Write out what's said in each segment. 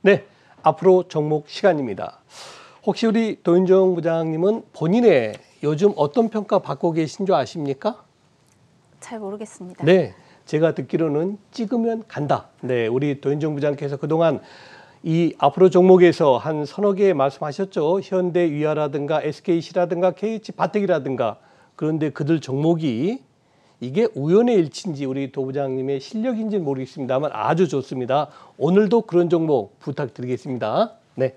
네, 앞으로 종목 시간입니다. 혹시 우리 도윤정 부장님은 본인의 요즘 어떤 평가 받고 계신 줄 아십니까? 잘 모르겠습니다. 네, 제가 듣기로는 찍으면 간다. 네, 우리 도윤정 부장께서 그동안 이 앞으로 종목에서 한 서너 개 말씀하셨죠. 현대위아라든가 SKC라든가 KH바텍이라든가. 그런데 그들 종목이 이게 우연의 일치인지 우리 도 부장님의 실력인지는 모르겠습니다만 아주 좋습니다. 오늘도 그런 종목 부탁드리겠습니다. 네,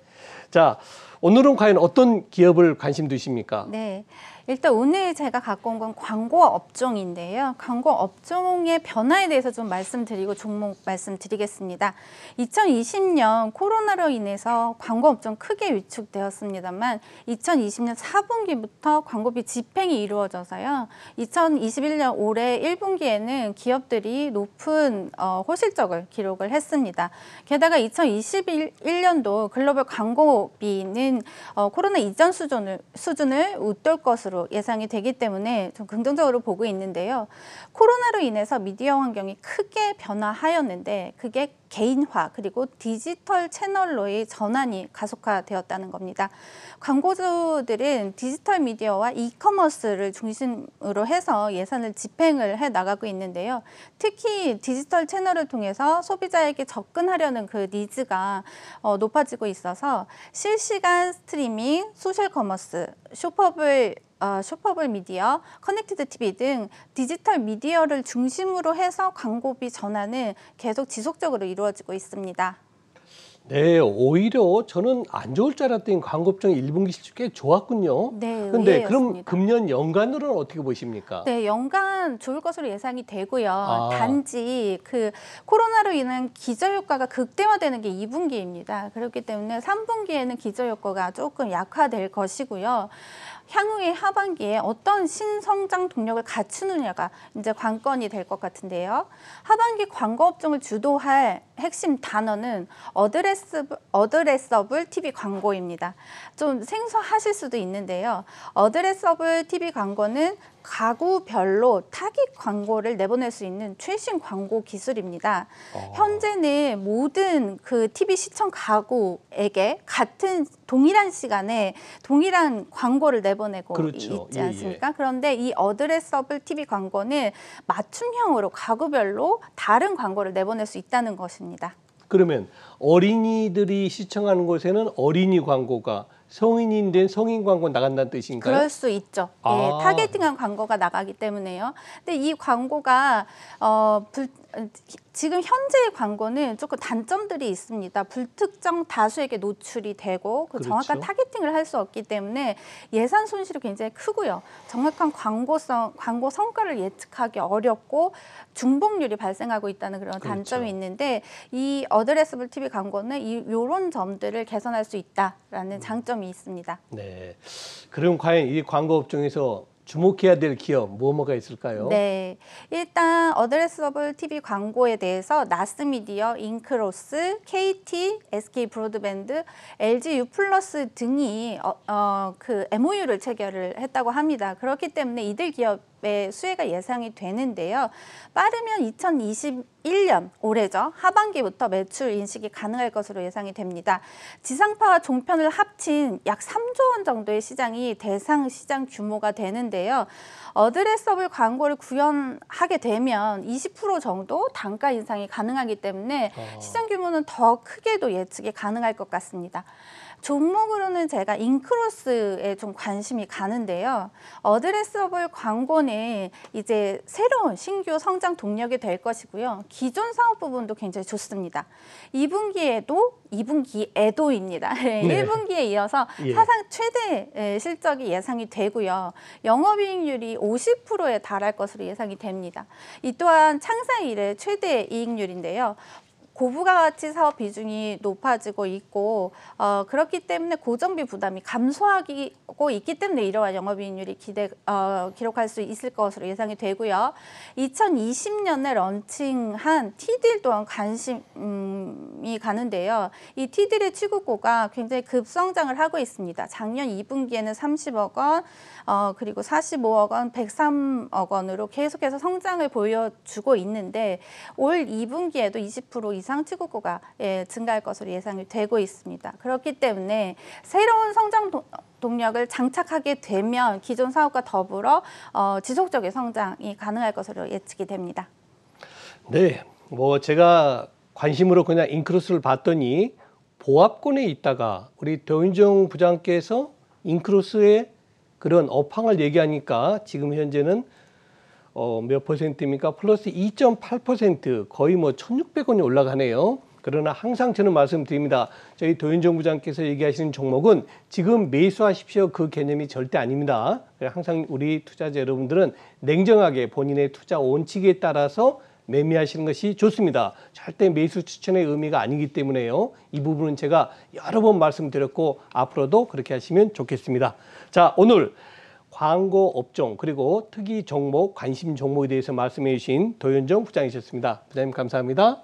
자, 오늘은 과연 어떤 기업을 관심 두십니까? 네, 일단 오늘 제가 갖고 온 건 광고 업종인데요. 광고 업종의 변화에 대해서 좀 말씀드리고 종목 말씀드리겠습니다. 2020년 코로나로 인해서 광고 업종 크게 위축되었습니다만 2020년 4분기부터 광고비 집행이 이루어져서요. 2021년 올해 1분기에는 기업들이 높은 호실적을 기록을 했습니다. 게다가 2021년도 글로벌 광고비는 코로나 이전 수준을 웃돌 것으로 예상이 되기 때문에 좀 긍정적으로 보고 있는데요. 코로나로 인해서 미디어 환경이 크게 변화하였는데 그게 개인화 그리고 디지털 채널로의 전환이 가속화되었다는 겁니다. 광고주들은 디지털 미디어와 이커머스를 중심으로 해서 예산을 집행을 해 나가고 있는데요. 특히 디지털 채널을 통해서 소비자에게 접근하려는 그 니즈가 높아지고 있어서 실시간 스트리밍, 소셜 커머스, 쇼퍼블 미디어, 커넥티드 TV 등 디지털 미디어를 중심으로 해서 광고비 전환은 계속 지속적으로 이루어지고 있습니다. 네, 오히려 저는 안 좋을 줄 알았더니 광고 업종 1분기 실적 꽤 좋았군요. 네, 그런데 그럼 의외였습니다. 금년 연간으로는 어떻게 보십니까? 네, 연간 좋을 것으로 예상이 되고요. 단지 그 코로나로 인한 기저효과가 극대화되는 게 2분기입니다. 그렇기 때문에 3분기에는 기저효과가 조금 약화될 것이고요. 향후의 하반기에 어떤 신성장 동력을 갖추느냐가 이제 관건이 될 것 같은데요. 하반기 광고 업종을 주도할 핵심 단어는 어드레서블 TV 광고입니다. 좀 생소하실 수도 있는데요. 어드레서블 TV 광고는 가구별로 타깃 광고를 내보낼 수 있는 최신 광고 기술입니다. 현재는 모든 그 TV 시청 가구에게 동일한 시간에 동일한 광고를 내보내고 그렇죠. 있지 않습니까? 그런데 이 어드레서블 TV 광고는 맞춤형으로 가구별로 다른 광고를 내보낼 수 있다는 것입니다. 그러면 어린이들이 시청하는 곳에는 어린이 광고가 성인이 된 성인 광고 나간다는 뜻인가요? 그럴 수 있죠. 예, 타겟팅한 광고가 나가기 때문에요. 근데 이 광고가 지금 현재의 광고는 조금 단점들이 있습니다. 불특정 다수에게 노출이 되고 그 정확한 타겟팅을 할 수 없기 때문에 예산 손실이 굉장히 크고요. 정확한 광고 성과를 예측하기 어렵고 중복률이 발생하고 있다는 그런 단점이 있는데 이 어드레서블 TV 광고는 이런 점들을 개선할 수 있다라는 장점이 있습니다. 네, 그럼 과연 이 광고 업종에서 주목해야 될 기업 뭐가 있을까요? 네, 일단 어드레서블 TV 광고에 대해서 나스미디어, 인크로스, KT, SK 브로드밴드, LG U+ 등이 그 MOU를 체결을 했다고 합니다. 그렇기 때문에 이들 기업의 수혜가 예상이 되는데요. 빠르면 2021년 올해죠. 하반기부터 매출 인식이 가능할 것으로 예상이 됩니다. 지상파와 종편을 합친 약 3조 원 정도의 시장이 대상 시장 규모가 되는데요. 어드레서블 광고를 구현하게 되면 20% 정도 단가 인상이 가능하기 때문에 시장 규모는 더 크게도 예측이 가능할 것 같습니다. 종목으로는 제가 인크로스에 좀 관심이 가는데요. 어드레서블 광고는 이제 새로운 신규 성장 동력이 될 것이고요. 기존 사업 부분도 굉장히 좋습니다. 2분기에도입니다. 네. 1분기에 이어서 사상 최대 실적이 예상이 되고요. 영업이익률이 50%에 달할 것으로 예상이 됩니다. 이 또한 창사 이래 최대 이익률인데요. 고부가가치 사업 비중이 높아지고 있고 그렇기 때문에 고정비 부담이 감소하고 있기 때문에 이러한 영업이익률이 기록할 수 있을 것으로 예상이 되고요. 2020년에 런칭한 T딜 또한 관심이 가는데요. 이 T딜의 취급고가 굉장히 급성장을 하고 있습니다. 작년 2분기에는 30억 원, 그리고 45억 원, 103억 원으로 계속해서 성장을 보여주고 있는데 올 2분기에도 20% 이상 이상 취급구가 증가할 것으로 예상이 되고 있습니다. 그렇기 때문에 새로운 성장 동력을 장착하게 되면 기존 사업과 더불어 지속적인 성장이 가능할 것으로 예측이 됩니다. 네, 뭐 제가 관심으로 그냥 인크루스를 봤더니 보합권에 있다가 우리 도윤정 부장께서 인크루스의 그런 업황을 얘기하니까 지금 현재는 몇 퍼센트입니까? 플러스 2.8% 거의 뭐 1,600원이 올라가네요. 그러나 항상 저는 말씀드립니다. 저희 도윤정 부장께서 얘기하시는 종목은 지금 매수하십시오. 그 개념이 절대 아닙니다. 항상 우리 투자자 여러분들은 냉정하게 본인의 투자 원칙에 따라서 매매하시는 것이 좋습니다. 절대 매수 추천의 의미가 아니기 때문에요. 이 부분은 제가 여러 번 말씀드렸고 앞으로도 그렇게 하시면 좋겠습니다. 자, 오늘 광고 업종 그리고 특이 종목, 관심 종목에 대해서 말씀해 주신 도윤정 부장이셨습니다. 부장님 감사합니다.